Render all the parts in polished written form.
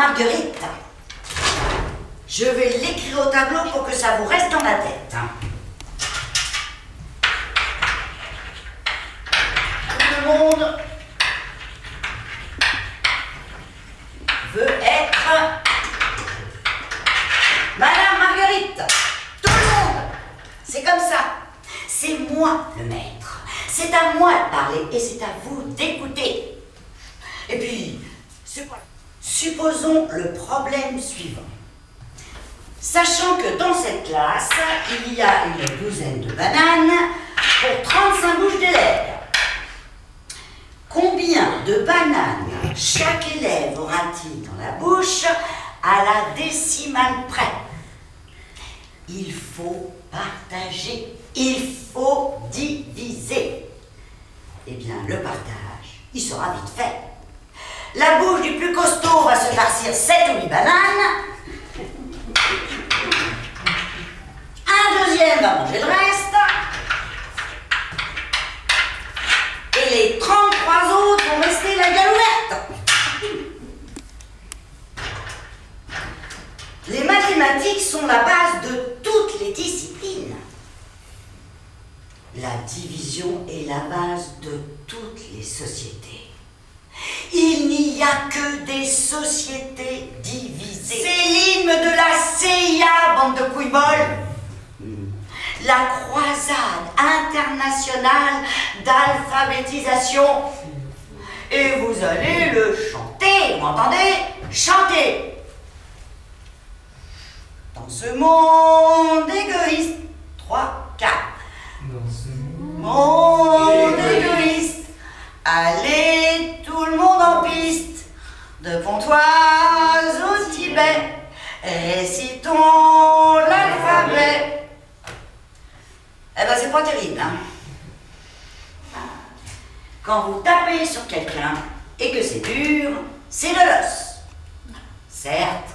Marguerite. Je vais l'écrire au tableau pour que ça vous reste dans la tête. Tout le monde veut être Madame Marguerite. Tout le monde. C'est comme ça. C'est moi le maître. C'est à moi de parler et c'est à vous d'écouter. Et puis, supposons le problème suivant. Sachant que dans cette classe, il y a une douzaine de bananes pour 35 bouches d'élèves. Combien de bananes chaque élève aura-t-il dans la bouche à la décimale près? Il faut partager, il faut diviser. Eh bien, le partage, il sera vite fait. La bouche du plus costaud va se farcir 7 ou 8 bananes. Un deuxième va manger le reste. Et les 33 autres vont rester la gueule ouverte. Les mathématiques sont la base de toutes les disciplines. La division est la base de toutes les sociétés. Il n'y a que des sociétés divisées. C'est l'hymne de la CIA, bande de couilles molles. La croisade internationale d'alphabétisation. Et vous allez le chanter, vous m'entendez? Chanter. Dans ce monde égoïste. 3, 4. Dans ce monde égoïste. Allez, tout le monde en piste. De Pontoise au Tibet. Récitons l'alphabet. Eh ben, c'est pas terrible, hein. Quand vous tapez sur quelqu'un et que c'est dur, c'est de l'os. Certes,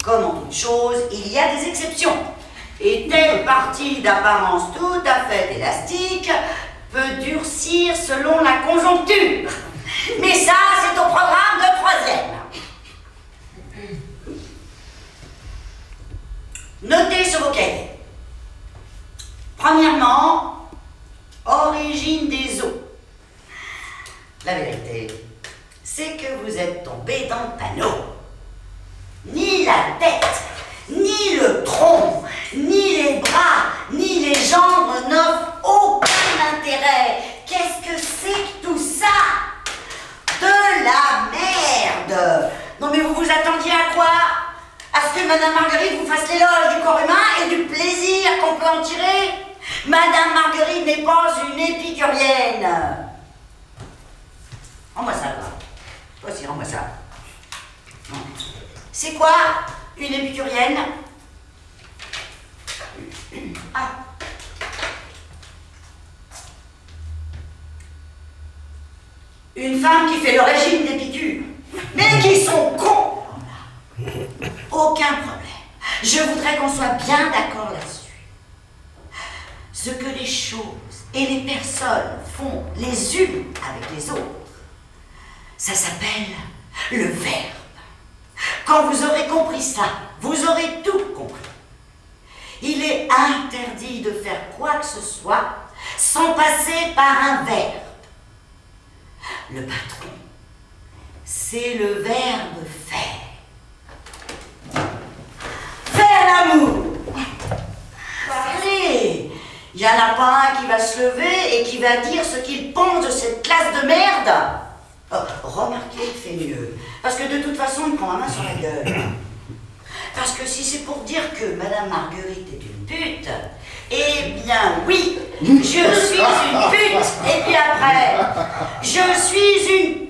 comme en toute chose, il y a des exceptions. Et telle partie d'apparence tout à fait élastique peut durcir selon la conjoncture. Mais ça, c'est au programme de 3e. Notez sur vos cahiers. Premièrement, origine des eaux. La vérité, c'est que vous êtes tombé dans le panneau. Ni la tête, ni le tronc, ni les bras, ni les jambes n'offrent aucun intérêt. Qu'est-ce que c'est que tout ça? De la merde. Non mais vous vous attendiez à quoi? À ce que Madame Marguerite vous fasse l'éloge du corps humain et du plaisir qu'on peut en tirer? Madame Marguerite n'est pas une épicurienne. Rends-moi ça, toi. Toi aussi, rends-moi ça. C'est quoi une épicurienne? Ah. Une femme qui fait le régime d'Épicure. Mais qui sont cons. Aucun problème. Je voudrais qu'on soit bien d'accord là-dessus. Ce que les choses et les personnes font les unes avec les autres, ça s'appelle le verbe. Quand vous aurez compris ça, vous aurez tout compris. Il est interdit de faire quoi que ce soit sans passer par un verbe. Le patron, c'est le verbe faire. Faire l'amour. Allez, il n'y en a pas un qui va se lever et qui va dire ce qu'il pense de cette classe de merde. Oh, remarquez, il fait mieux. Parce que de toute façon, il prend ma main sur la gueule. Parce que si c'est pour dire que Madame Marguerite est une pute, eh bien oui, je suis une pute. Et puis après, je suis une